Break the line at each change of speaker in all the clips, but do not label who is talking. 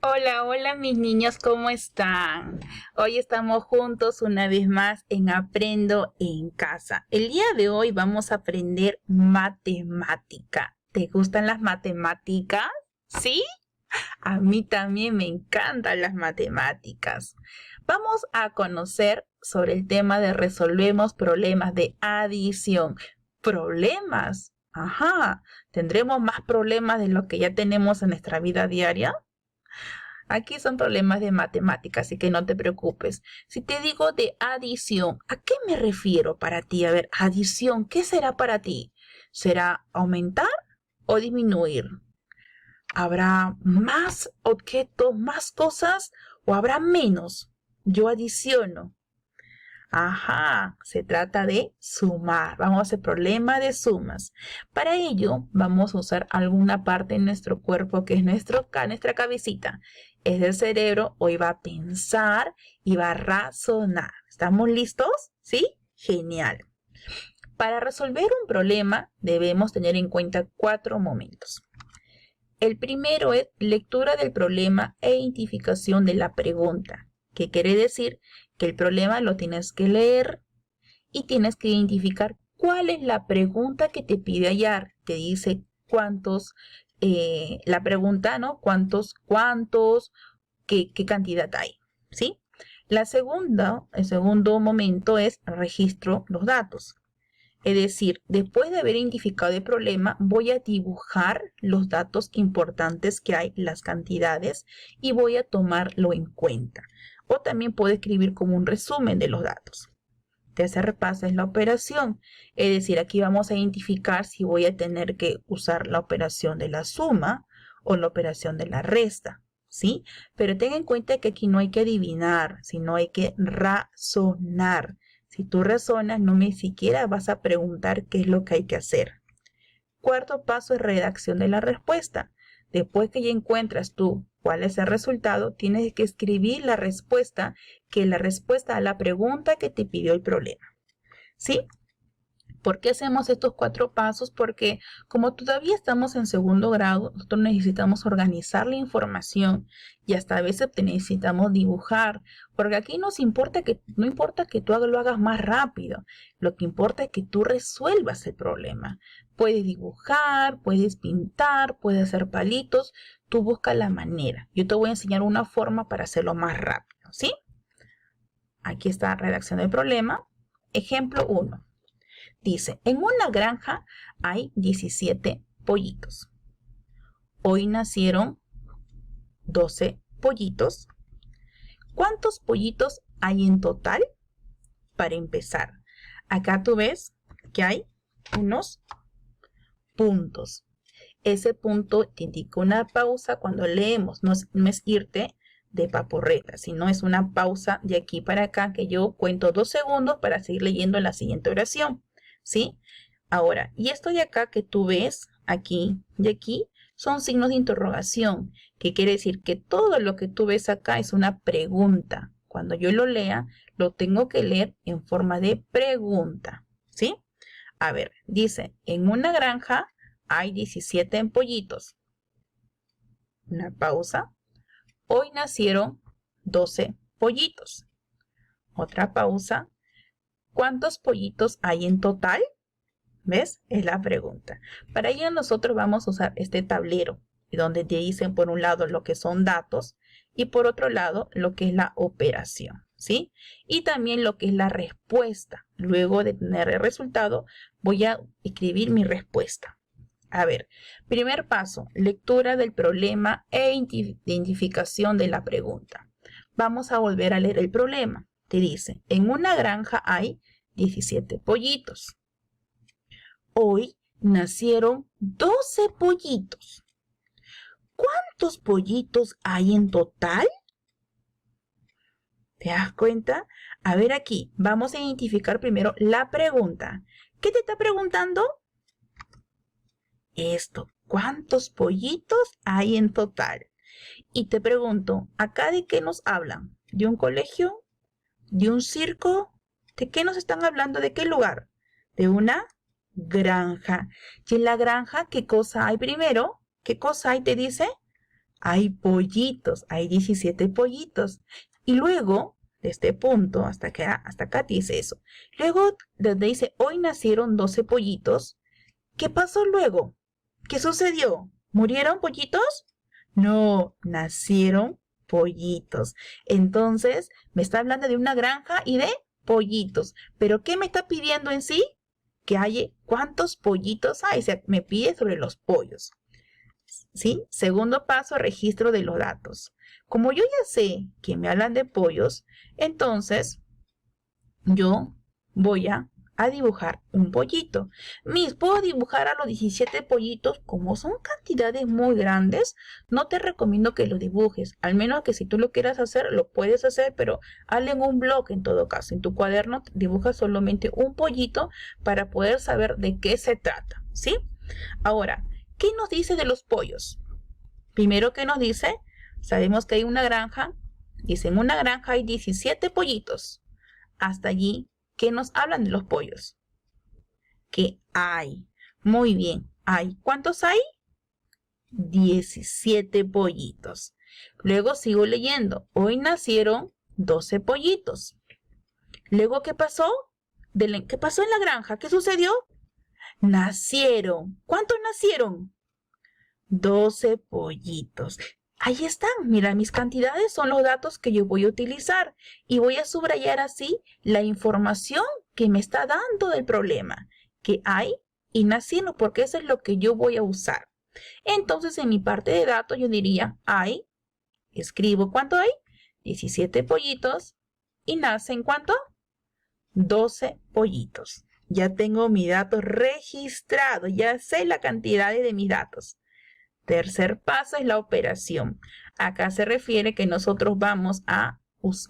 Hola, hola mis niños, ¿cómo están? Hoy estamos juntos una vez más en Aprendo en Casa. El día de hoy vamos a aprender matemática. ¿Te gustan las matemáticas? ¿Sí? A mí también me encantan las matemáticas. Vamos a conocer sobre el tema de resolvemos problemas de adición. ¿Problemas? Ajá, ¿tendremos más problemas de lo que ya tenemos en nuestra vida diaria? Aquí son problemas de matemáticas, así que no te preocupes. Si te digo de adición, ¿a qué me refiero para ti? A ver, adición, ¿qué será para ti? ¿Será aumentar o disminuir? ¿Habrá más objetos, más cosas o habrá menos? Yo adiciono. Ajá, se trata de sumar. Vamos a hacer problema de sumas. Para ello, vamos a usar alguna parte de nuestro cuerpo que es nuestra cabecita. Es el cerebro. Hoy va a pensar y va a razonar. ¿Estamos listos? ¿Sí? Genial. Para resolver un problema, debemos tener en cuenta 4 momentos. El primero es lectura del problema e identificación de la pregunta. ¿Qué quiere decir? Que el problema lo tienes que leer y tienes que identificar cuál es la pregunta que te pide hallar. Te dice cuántos, la pregunta, ¿no? ¿Cuántos, qué cantidad hay? ¿Sí? El segundo momento es registro los datos. Es decir, después de haber identificado el problema, voy a dibujar los datos importantes que hay, las cantidades, y voy a tomarlo en cuenta. O también puedo escribir como un resumen de los datos. Tercer paso es la operación. Es decir, aquí vamos a identificar si voy a tener que usar la operación de la suma o la operación de la resta. ¿Sí? Pero ten en cuenta que aquí no hay que adivinar, sino hay que razonar. Si tú razonas, no ni siquiera vas a preguntar qué es lo que hay que hacer. Cuarto paso es redacción de la respuesta. Después que ya encuentras tú cuál es el resultado, tienes que escribir la respuesta, que es la respuesta a la pregunta que te pidió el problema. ¿Sí? ¿Por qué hacemos estos 4 pasos? Porque como todavía estamos en segundo grado, nosotros necesitamos organizar la información y hasta a veces necesitamos dibujar, porque aquí no importa que tú lo hagas más rápido, lo que importa es que tú resuelvas el problema. Puedes dibujar, puedes pintar, puedes hacer palitos, tú busca la manera. Yo te voy a enseñar una forma para hacerlo más rápido, ¿sí? Aquí está la redacción del problema. Ejemplo 1. Dice, en una granja hay 17 pollitos. Hoy nacieron 12 pollitos. ¿Cuántos pollitos hay en total? Para empezar, acá tú ves que hay unos puntos. Ese punto te indica una pausa cuando leemos. No es irte de paporreta, sino es una pausa de aquí para acá que yo cuento 2 segundos para seguir leyendo la siguiente oración. ¿Sí? Ahora, y esto de acá que tú ves, aquí y aquí, son signos de interrogación, que quiere decir que todo lo que tú ves acá es una pregunta. Cuando yo lo lea, lo tengo que leer en forma de pregunta, ¿sí? A ver, dice, en una granja hay 17 pollitos. Una pausa. Hoy nacieron 12 pollitos. Otra pausa. ¿Cuántos pollitos hay en total? ¿Ves? Es la pregunta. Para ello nosotros vamos a usar este tablero, donde te dicen por un lado lo que son datos y por otro lado lo que es la operación, ¿sí? Y también lo que es la respuesta. Luego de tener el resultado, voy a escribir mi respuesta. A ver, primer paso, lectura del problema e identificación de la pregunta. Vamos a volver a leer el problema. Te dice, en una granja hay 17 pollitos. Hoy nacieron 12 pollitos. ¿Cuántos pollitos hay en total? ¿Te das cuenta? A ver aquí, vamos a identificar primero la pregunta. ¿Qué te está preguntando? Esto, ¿cuántos pollitos hay en total? Y te pregunto, ¿acá de qué nos hablan? ¿De un colegio? ¿De un circo? ¿De qué nos están hablando? ¿De qué lugar? De una granja. ¿Y en la granja qué cosa hay primero? ¿Qué cosa hay? Te dice hay pollitos, hay 17 pollitos. Y luego, de este punto hasta acá dice eso. Luego, donde dice, hoy nacieron 12 pollitos. ¿Qué pasó luego? ¿Qué sucedió? ¿Murieron pollitos? No, nacieron pollitos. Entonces, me está hablando de una granja y de pollitos. ¿Pero qué me está pidiendo en sí? Que haya cuántos pollitos hay. O sea, me pide sobre los pollos. ¿Sí? Segundo paso, registro de los datos. Como yo ya sé que me hablan de pollos, entonces yo voy a dibujar un pollito. Puedo dibujar a los 17 pollitos. Como son cantidades muy grandes, no te recomiendo que lo dibujes. Al menos que si tú lo quieras hacer, lo puedes hacer, pero hazlo en un blog en todo caso. En tu cuaderno dibujas solamente un pollito para poder saber de qué se trata, ¿sí? Ahora, ¿qué nos dice de los pollos? Primero que nos dice, sabemos que hay una granja. Dice, en una granja hay 17 pollitos. Hasta allí, ¿qué nos hablan de los pollos? Que hay. Muy bien, hay. ¿Cuántos hay? 17 pollitos. Luego sigo leyendo. Hoy nacieron 12 pollitos. Luego, ¿qué pasó? ¿Qué pasó en la granja? ¿Qué sucedió? Nacieron. ¿Cuántos nacieron? 12 pollitos. Ahí están, mira, mis cantidades son los datos que yo voy a utilizar y voy a subrayar así la información que me está dando del problema, que hay y nacieron, porque eso es lo que yo voy a usar. Entonces, en mi parte de datos yo diría, hay, escribo cuánto hay, 17 pollitos y nacen ¿cuánto? 12 pollitos. Ya tengo mi dato registrado, ya sé la cantidad de mis datos. Tercer paso es la operación. Acá se refiere que nosotros vamos a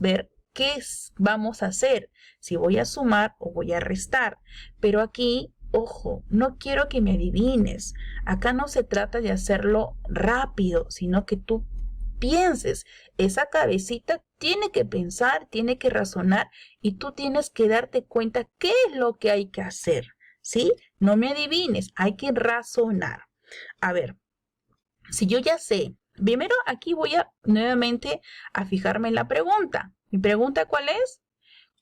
ver qué vamos a hacer, si voy a sumar o voy a restar. Pero aquí, ojo, no quiero que me adivines. Acá no se trata de hacerlo rápido, sino que tú pienses. Esa cabecita tiene que pensar, tiene que razonar y tú tienes que darte cuenta qué es lo que hay que hacer, ¿sí? No me adivines, hay que razonar. A ver. Si yo ya sé, primero aquí voy a nuevamente a fijarme en la pregunta. ¿Mi pregunta cuál es?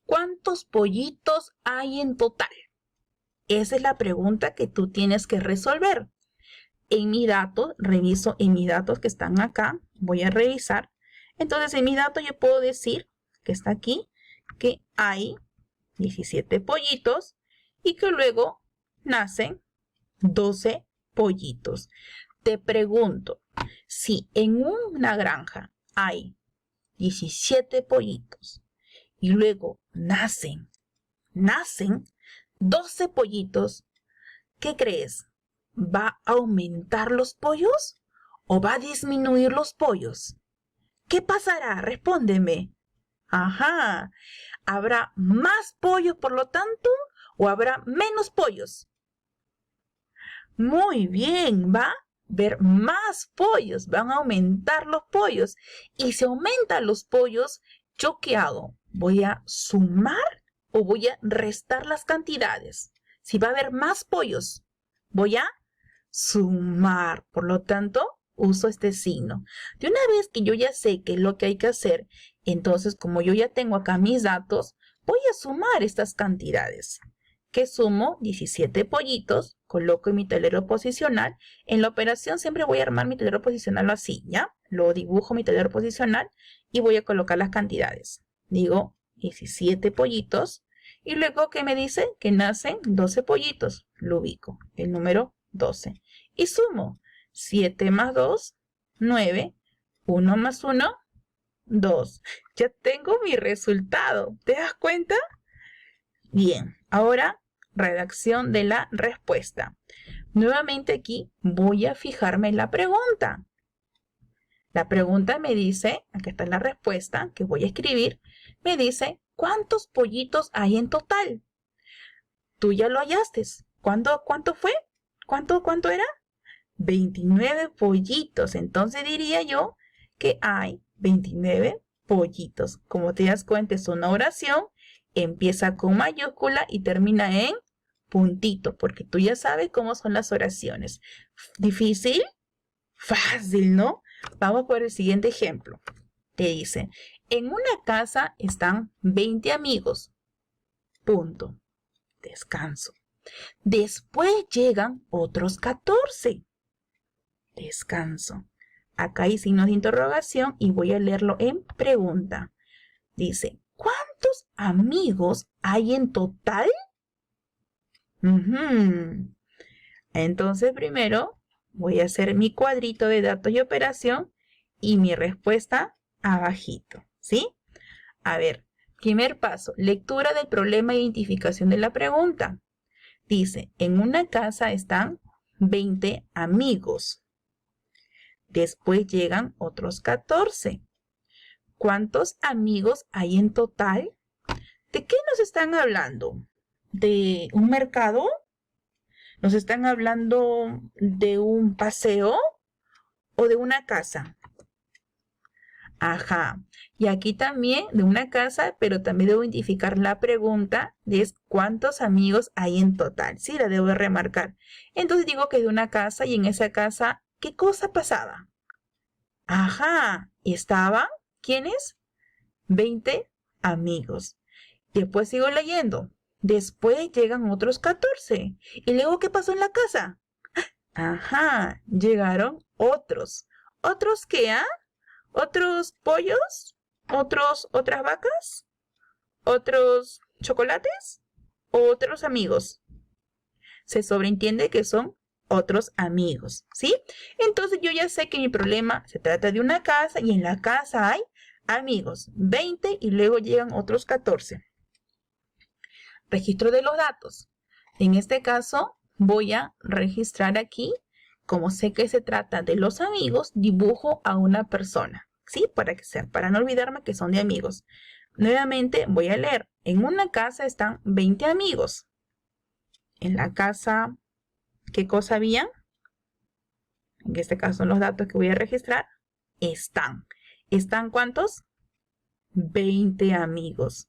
¿Cuántos pollitos hay en total? Esa es la pregunta que tú tienes que resolver. En mi dato, reviso en mis datos que están acá, voy a revisar. Entonces en mi dato yo puedo decir, que está aquí, que hay 17 pollitos y que luego nacen 12 pollitos. Te pregunto, si en una granja hay 17 pollitos y luego nacen 12 pollitos, ¿qué crees? ¿Va a aumentar los pollos o va a disminuir los pollos? ¿Qué pasará? Respóndeme. Ajá, ¿habrá más pollos por lo tanto o habrá menos pollos? Muy bien, va a ver más pollos, van a aumentar los pollos. Y si aumentan los pollos, ¿yo qué hago? ¿Voy a sumar o voy a restar las cantidades? Si va a haber más pollos, voy a sumar. Por lo tanto, uso este signo. De una vez que yo ya sé qué es lo que hay que hacer, entonces como yo ya tengo acá mis datos, voy a sumar estas cantidades. Que sumo 17 pollitos, coloco en mi tablero posicional. En la operación siempre voy a armar mi tablero posicional así, ¿ya? Lo dibujo mi tablero posicional y voy a colocar las cantidades. Digo 17 pollitos y luego que me dice que nacen 12 pollitos. Lo ubico, el número 12. Y sumo 7 más 2, 9, 1 más 1, 2. Ya tengo mi resultado. ¿Te das cuenta? Bien, ahora redacción de la respuesta. Nuevamente aquí voy a fijarme en la pregunta. La pregunta me dice, aquí está la respuesta que voy a escribir, me dice, ¿cuántos pollitos hay en total? Tú ya lo hallaste. ¿Cuánto fue? ¿Cuánto era? 29 pollitos. Entonces diría yo que hay 29 pollitos. Como te das cuenta, es una oración. Empieza con mayúscula y termina en puntito, porque tú ya sabes cómo son las oraciones. ¿Difícil? Fácil, ¿no? Vamos por el siguiente ejemplo. Te dice, en una casa están 20 amigos. Punto. Descanso. Después llegan otros 14. Descanso. Acá hay signos de interrogación y voy a leerlo en pregunta. Dice, ¿cuántos amigos hay en total? Entonces primero voy a hacer mi cuadrito de datos y operación y mi respuesta abajito, ¿sí? A ver, primer paso, lectura del problema e identificación de la pregunta. Dice, en una casa están 20 amigos. Después llegan otros 14. ¿Cuántos amigos hay en total? ¿De qué nos están hablando? ¿De un mercado? ¿Nos están hablando de un paseo o de una casa? Ajá. Y aquí también de una casa, pero también debo identificar la pregunta de cuántos amigos hay en total. Sí, la debo remarcar. Entonces digo que es de una casa y en esa casa, ¿qué cosa pasaba? Ajá. ¿Estaban? ¿Quiénes? 20 amigos. Después sigo leyendo. Después llegan otros 14. ¿Y luego qué pasó en la casa? Ajá, llegaron otros. ¿Otros qué, ah? ¿Otros pollos? ¿Otras vacas? ¿Otros chocolates? ¿Otros amigos? Se sobreentiende que son otros amigos, ¿sí? Entonces yo ya sé que mi problema se trata de una casa y en la casa hay amigos, 20 y luego llegan otros 14. Registro de los datos. En este caso voy a registrar aquí, como sé que se trata de los amigos, dibujo a una persona, ¿sí? Para no olvidarme que son de amigos. Nuevamente voy a leer. En una casa están 20 amigos. En la casa, ¿qué cosa había? En este caso son los datos que voy a registrar. Están. ¿Están cuántos? 20 amigos.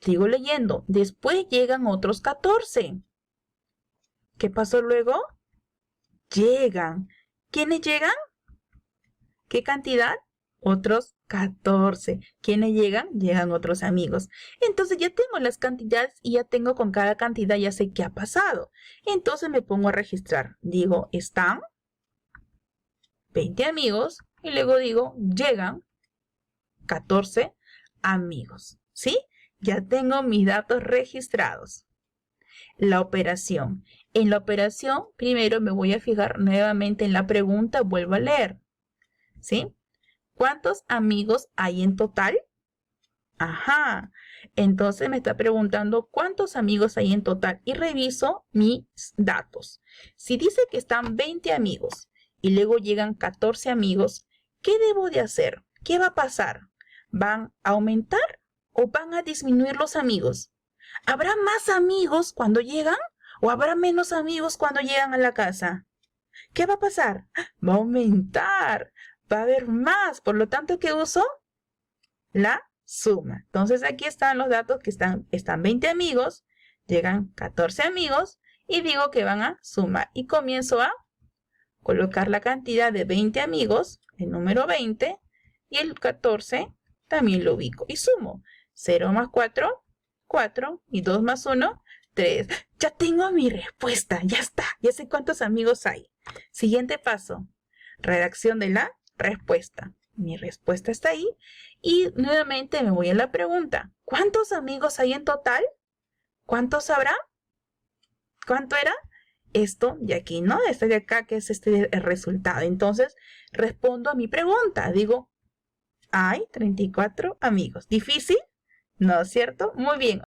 Sigo leyendo. Después llegan otros 14. ¿Qué pasó luego? Llegan. ¿Quiénes llegan? ¿Qué cantidad? Otros 14. ¿Quiénes llegan? Llegan otros amigos. Entonces ya tengo las cantidades y ya tengo con cada cantidad, ya sé qué ha pasado. Entonces me pongo a registrar. Digo, están 20 amigos y luego digo, llegan 14 amigos. ¿Sí? Ya tengo mis datos registrados. La operación. En la operación, primero me voy a fijar nuevamente en la pregunta, vuelvo a leer. ¿Sí? ¿Cuántos amigos hay en total? Ajá. Entonces me está preguntando cuántos amigos hay en total y reviso mis datos. Si dice que están 20 amigos y luego llegan 14 amigos, ¿qué debo de hacer? ¿Qué va a pasar? ¿Van a aumentar o van a disminuir los amigos? ¿Habrá más amigos cuando llegan o habrá menos amigos cuando llegan a la casa? ¿Qué va a pasar? Va a aumentar, va a haber más, por lo tanto, ¿qué uso? La suma. Entonces aquí están los datos que están 20 amigos, llegan 14 amigos y digo que van a sumar y comienzo a colocar la cantidad de 20 amigos, el número 20 y el 14 también lo ubico y sumo. 0 más 4, 4 y 2 más 1, 3. Ya tengo mi respuesta, ya está, ya sé cuántos amigos hay. Siguiente paso, redacción de la respuesta. Mi respuesta está ahí y nuevamente me voy a la pregunta. ¿Cuántos amigos hay en total? ¿Cuántos habrá? ¿Cuánto era? Esto de aquí, ¿no? Este de acá, que es el resultado. Entonces, respondo a mi pregunta. Digo, hay 34 amigos. ¿Difícil? ¿No es cierto? Muy bien.